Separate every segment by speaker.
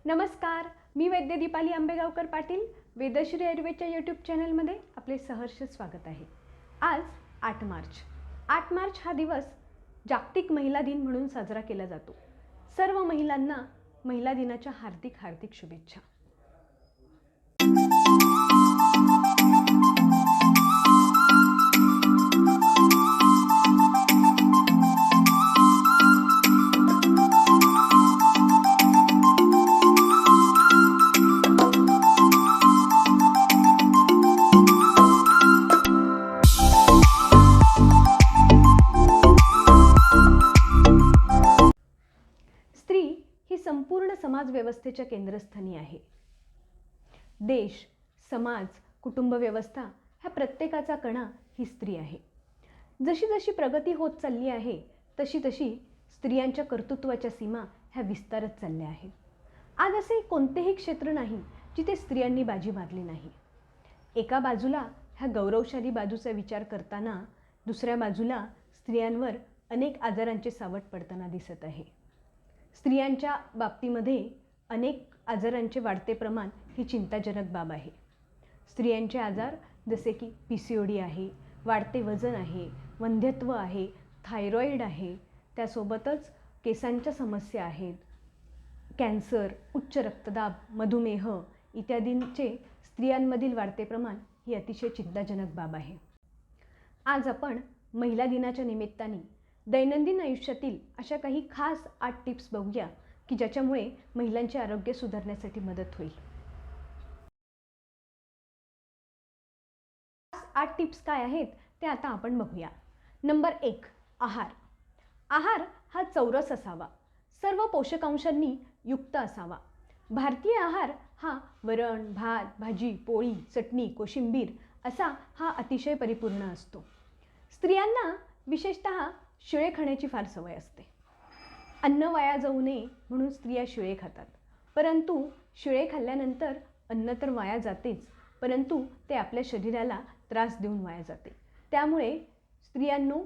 Speaker 1: नमस्कार, मी वैद्य दीपाली आंबेगावकर पाटील वेदश्री आयुर्वेदच्या यूट्यूब चॅनलमध्ये आपले सहर्ष स्वागत आहे. आज 8 मार्च. 8 मार्च हा दिवस जागतिक महिला दिन म्हणून साजरा केला जातो. सर्व महिलांना महिला दिनाच्या हार्दिक हार्दिक शुभेच्छा. स्त्री ही संपूर्ण समाज व्यवस्थेच्या केंद्रस्थानी आहे. देश, समाज, कुटुंब व्यवस्था ह्या प्रत्येकाचा कणा ही स्त्री आहे. जशी जशी प्रगती होत चालली आहे तशी तशी स्त्रियांच्या कर्तृत्वाच्या सीमा ह्या विस्तारत चालल्या आहेत. आज असे कोणतेही क्षेत्र नाही जिथे स्त्रियांनी बाजी मारली नाही. एका बाजूला ह्या गौरवशाली बाजूचा विचार करताना दुसऱ्या बाजूला स्त्रियांवर अनेक आजारांचे सावट पडताना दिसत आहे. स्त्रियांच्या बाबतीमध्ये अनेक आजारांचे वाढते प्रमाण ही चिंताजनक बाब आहे. स्त्रियांचे आजार जसे की PCOD आहे, वाढते वजन आहे, वंध्यत्व आहे, थायरॉईड आहे, त्यासोबतच केसांच्या समस्या आहेत, कॅन्सर, उच्च रक्तदाब, मधुमेह इत्यादींचे स्त्रियांमधील वाढते प्रमाण ही अतिशय चिंताजनक बाब आहे. आज आपण महिला दिनाच्या निमित्ताने दैनंदिन आयुष्यातील अशा काही खास 8 टिप्स बघूया की ज्याच्यामुळे महिलांचे आरोग्य सुधारण्यासाठी मदत होईल. 8 टिप्स काय आहेत ते आता आपण बघूया. नंबर 1, आहार. आहार हा चौरस असावा, सर्व पोषकांशांनी युक्त असावा. भारतीय आहार हा वरण, भात, भाजी, पोळी, चटणी, कोशिंबीर असा हा अतिशय परिपूर्ण असतो. स्त्रियांना विशेषतः शिळे खाण्याची फार सवय असते. अन्न वाया जाऊ नये म्हणून स्त्रिया शिळे खातात. परंतु शिळे खाल्ल्यानंतर अन्न तर वाया जातेच, परंतु ते आपल्या शरीराला त्रास देऊन वाया जाते. त्यामुळे स्त्रियांनो,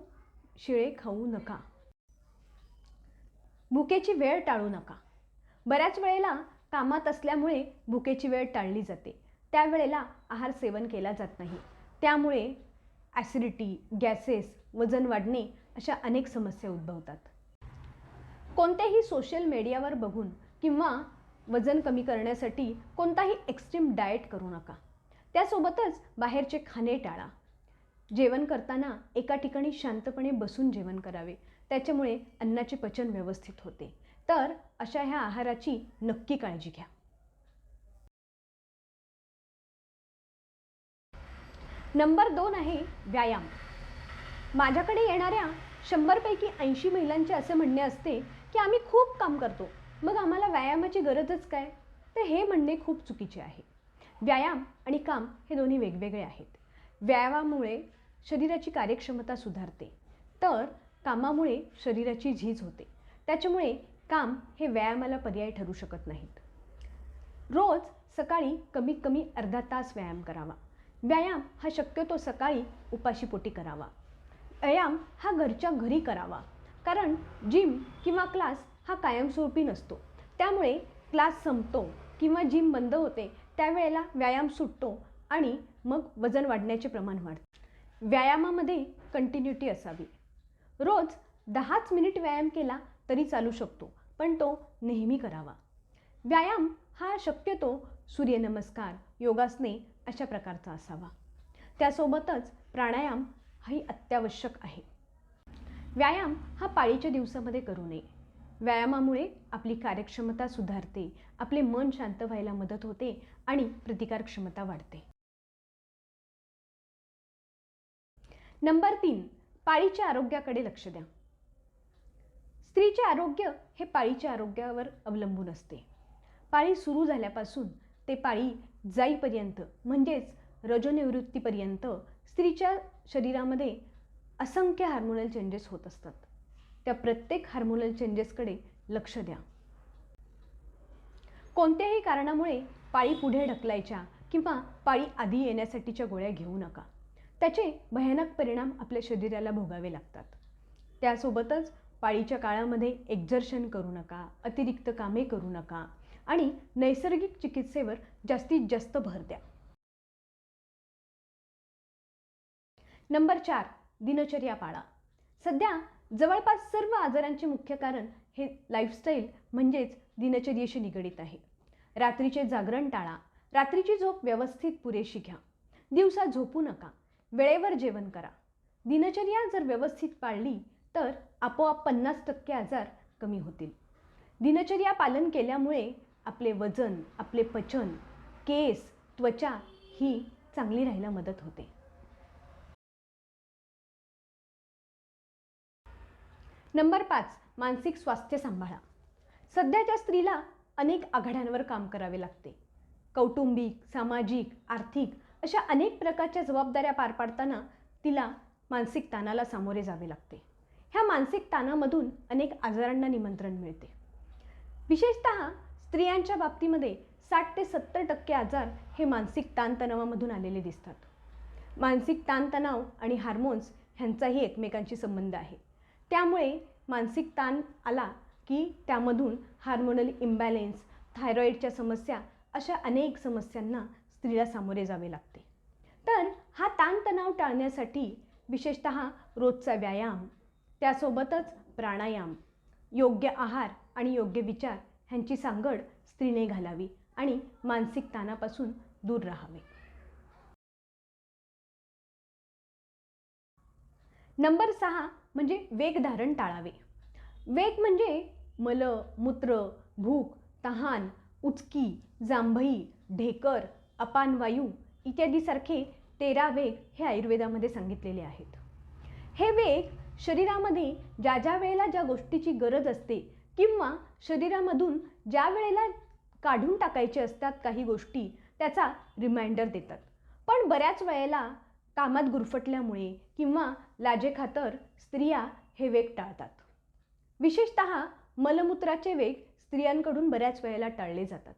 Speaker 1: शिळे खाऊ नका. भुकेची वेळ टाळू नका. बऱ्याच वेळेला कामात असल्यामुळे भुकेची वेळ टाळली जाते. त्यावेळेला आहार सेवन केला जात नाही. त्यामुळे ॲसिडिटी, गॅसेस, वजन वाढणे अशा अनेक समस्या उद्भवतात. कोणत्याही सोशल मीडियावर बघून किंवा वजन कमी करण्यासाठी कोणताही एक्स्ट्रीम डाएट करू नका. त्यासोबतच बाहेरचे खाणे टाळा. जेवण करताना एका ठिकाणी शांतपणे बसून जेवण करावे. त्याच्यामुळे अन्नाचे पचन व्यवस्थित होते. तर अशा ह्या आहाराची नक्की काळजी घ्या. नंबर 2 आहे व्यायाम. माझ्याकडे येणाऱ्या 100 पैकी 80 महिलांचे असे म्हणणे असते की आम्ही खूप काम करतो, मग आम्हाला व्यायामाची गरजच काय? तर हे म्हणणे खूप चुकीचे आहे. व्यायाम आणि काम हे दोन्ही वेगवेगळे आहेत. व्यायामामुळे शरीराची कार्यक्षमता सुधारते, तर कामामुळे शरीराची झीज होते. त्याच्यामुळे काम हे व्यायामाला पर्याय ठरू शकत नाहीत. रोज सकाळी कमीत कमी अर्धा तास व्यायाम करावा. व्यायाम हा शक्यतो सकाळी उपाशीपोटी करावा. व्यायाम हा घरच्या घरी करावा, कारण जिम किंवा क्लास हा कायमस्वरूपी नसतो. त्यामुळे क्लास संपतो किंवा जिम बंद होते त्यावेळेला व्यायाम सुटतो आणि मग वजन वाढण्याचे प्रमाण वाढते. व्यायामामध्ये कंटिन्युटी असावी. रोज 10च मिनिट व्यायाम केला तरी चालू शकतो, पण तो नेहमी करावा. व्यायाम हा शक्यतो सूर्यनमस्कार, योगासने अशा प्रकारचा असावा. त्यासोबतच प्राणायाम हाही अत्यावश्यक आहे. व्यायाम हा पाळीच्या दिवसामध्ये करू नये. व्यायामामुळे आपली कार्यक्षमता सुधारते, आपले मन शांत व्हायला मदत होते आणि प्रतिकार क्षमता वाढते. नंबर 3, पाळीच्या आरोग्याकडे लक्ष द्या. स्त्रीचे आरोग्य हे पाळीच्या आरोग्यावर अवलंबून असते. पाळी सुरू झाल्यापासून ते पाळी जाईपर्यंत म्हणजेच रजोनिवृत्तीपर्यंत स्त्रीच्या शरीरामध्ये असंख्य हार्मोनल चेंजेस होत असतात. त्या प्रत्येक हार्मोनल चेंजेसकडे लक्ष द्या. कोणत्याही कारणामुळे पाळी पुढे ढकलायच्या किंवा पाळी आधी येण्यासाठीच्या गोळ्या घेऊ नका. त्याचे भयानक परिणाम आपल्या शरीराला भोगावे लागतात. त्यासोबतच पाळीच्या काळामध्ये एक्झर्शन करू नका, अतिरिक्त कामे करू नका. आणि नैसर्गिक चिकित्सेवर जास्तीत जास्त भर द्या. नंबर 4, दिनचर्या पाळा. सध्या जवळपास सर्व आजारांचे मुख्य कारण हे लाईफस्टाईल म्हणजेच दिनचर्येशी निगडित आहे. रात्रीचे जागरण टाळा, रात्रीची झोप व्यवस्थित पुरेशी घ्या, दिवसा झोपू नका, वेळेवर जेवण करा. दिनचर्या जर व्यवस्थित पाळली तर आपोआप 50% आजार कमी होतील. दिनचर्या पालन केल्यामुळे आपले वजन, आपले पचन, केस, त्वचा ही चांगली राहायला मदत होते. नंबर 5, मानसिक स्वास्थ्य सांभाळा. सध्याच्या स्त्रीला अनेक आघाड्यांवर काम करावे लागते. कौटुंबिक, सामाजिक, आर्थिक अशा अनेक प्रकारच्या जबाबदाऱ्या पार पाडताना तिला मानसिक ताणाला सामोरे जावे लागते. ह्या मानसिक ताणामधून अनेक आजारांना निमंत्रण मिळते. विशेषतः स्त्रियांच्या बाबतीमध्ये 60 ते 70% आजार हे मानसिक ताणतणावामधून आलेले दिसतात. मानसिक ताणतणाव आणि हार्मोन्स ह्यांचाही एकमेकांशी संबंध आहे. त्यामुळे मानसिक ताण आला की त्यामधून हार्मोनल इम्बॅलेन्स, थायरॉईडच्या समस्या अशा अनेक समस्यांना स्त्रीला सामोरे जावे लागते. तर हा ताणतणाव टाळण्यासाठी विशेषतः रोजचा व्यायाम, त्यासोबतच प्राणायाम, योग्य आहार आणि योग्य विचार ह्यांची सांगड स्त्रीने घालावी आणि मानसिक ताणापासून दूर राहावे. नंबर 6 म्हणजे वेग धारण टाळावे. वेग म्हणजे मल, मूत्र, भूक, तहान, उचकी, जांभई, ढेकर, अपानवायू इत्यादी सारखे 13 वेग हे आयुर्वेदामध्ये सांगितलेले आहेत. हे वेग शरीरामध्ये ज्या ज्या वेळेला ज्या गोष्टीची गरज असते किंवा शरीरामधून ज्या वेळेला काढून टाकायचे असतात काही गोष्टी त्याचा रिमाइंडर देतात. पण बऱ्याच वेळेला कामात गुरफटल्यामुळे किंवा लाजेखातर स्त्रिया हे वेग टाळतात. विशेषतः मलमूत्राचे वेग स्त्रियांकडून बऱ्याच वेळेला टाळले जातात.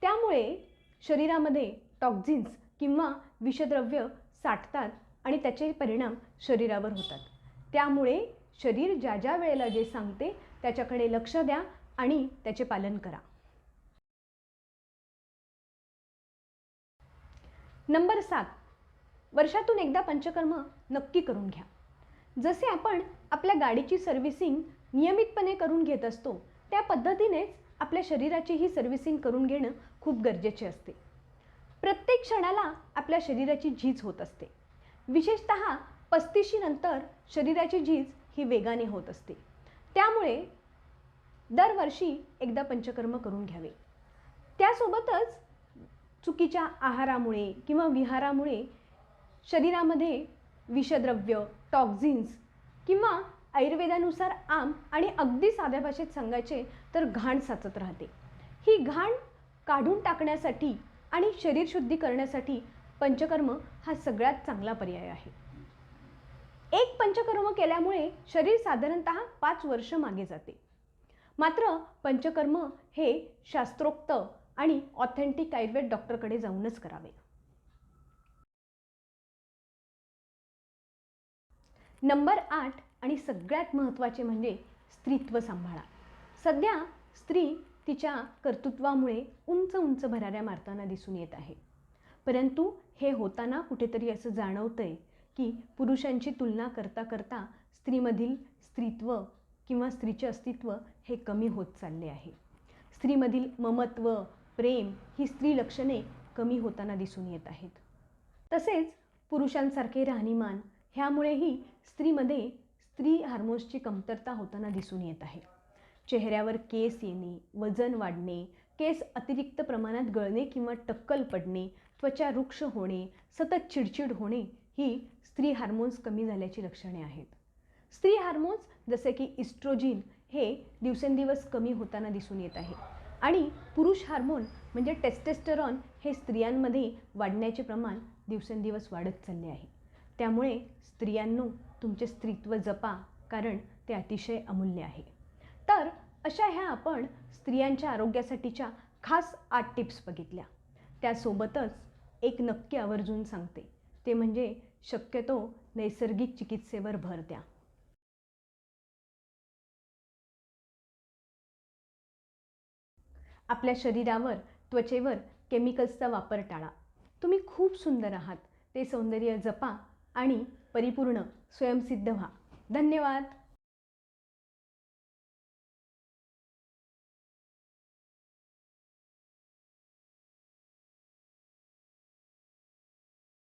Speaker 1: त्यामुळे शरीरामध्ये टॉक्झिन्स किंवा विषद्रव्य साठतात आणि त्याचे परिणाम शरीरावर होतात. त्यामुळे शरीर ज्या ज्या वेळेला जे सांगते त्याच्याकडे लक्ष द्या आणि त्याचे पालन करा. नंबर 7, वर्षातून एकदा पंचकर्म नक्की करून घ्या. जसे आपण आपल्या गाडीची सर्व्हिसिंग नियमितपणे करून घेत असतो त्या पद्धतीनेच आपल्या शरीराचीही सर्व्हिसिंग करून घेणं खूप गरजेचे असते. प्रत्येक क्षणाला आपल्या शरीराची झीज होत असते. विशेषतः 35 नंतर शरीराची झीज ही वेगाने होत असते. त्यामुळे दरवर्षी एकदा पंचकर्म करून घ्यावे. त्यासोबतच चुकीच्या आहारामुळे किंवा विहारामुळे शरीरामध्ये विषद्रव्य, टॉक्झिन्स किंवा आयुर्वेदानुसार आम आणि अगदी साध्या भाषेत सांगायचे तर घाण साचत राहते. ही घाण काढून टाकण्यासाठी आणि शरीर शुद्धी करण्यासाठी पंचकर्म हा सगळ्यात चांगला पर्याय आहे. एक पंचकर्म केल्यामुळे शरीर साधारणतः 5 वर्ष मागे जाते. मात्र पंचकर्म हे शास्त्रोक्त आणि ऑथेंटिक आयुर्वेद डॉक्टरकडे जाऊनच करावे. नंबर 8 आणि सगळ्यात महत्त्वाचे म्हणजे स्त्रीत्व सांभाळा. सध्या स्त्री तिच्या कर्तृत्वामुळे उंच उंच भराऱ्या मारताना दिसून येत आहे. परंतु हे होताना कुठेतरी असं जाणवतंय की पुरुषांची तुलना करता करता स्त्रीमधील स्त्रीत्व किंवा स्त्रीचे अस्तित्व हे कमी होत चालले आहे. स्त्रीमधील ममत्व, प्रेम ही स्त्री लक्षणे कमी होताना दिसून येत आहेत. तसेच पुरुषांसारखे राहणीमान ह्यामुळेही स्त्रीमध्ये स्त्री हार्मोन्सची कमतरता होताना दिसून येत आहे. चेहऱ्यावर केस येणे, वजन वाढणे, केस अतिरिक्त प्रमाणात गळणे किंवा टक्कल पडणे, त्वचा रुक्ष होणे, सतत चिडचिड होणे ही स्त्री हार्मोन्स कमी झाल्याची लक्षणे आहेत. स्त्री हार्मोन्स जसे की इस्ट्रोजिन हे दिवसेंदिवस कमी होताना दिसून येत आहे आणि पुरुष हार्मोन म्हणजे टेस्टेस्टेरॉन हे स्त्रियांमध्ये वाढण्याचे प्रमाण दिवसेंदिवस वाढत चालले आहे. त्यामुळे स्त्रियांनो तुमचे स्त्रीत्व जपा, कारण ते अतिशय अमूल्य आहे. तर अशा ह्या आपण स्त्रियांच्या आरोग्यासाठीच्या खास 8 टिप्स बघितल्या. त्यासोबतच एक नक्की आवर्जून सांगते ते म्हणजे शक्यतो नैसर्गिक चिकित्सेवर भर द्या. आपल्या शरीरावर, त्वचेवर केमिकल्सचा वापर टाळा. तुम्ही खूप सुंदर आहात. ते सौंदर्य जपा आणि परिपूर्ण, स्वयंसिद्ध व्हा. धन्यवाद.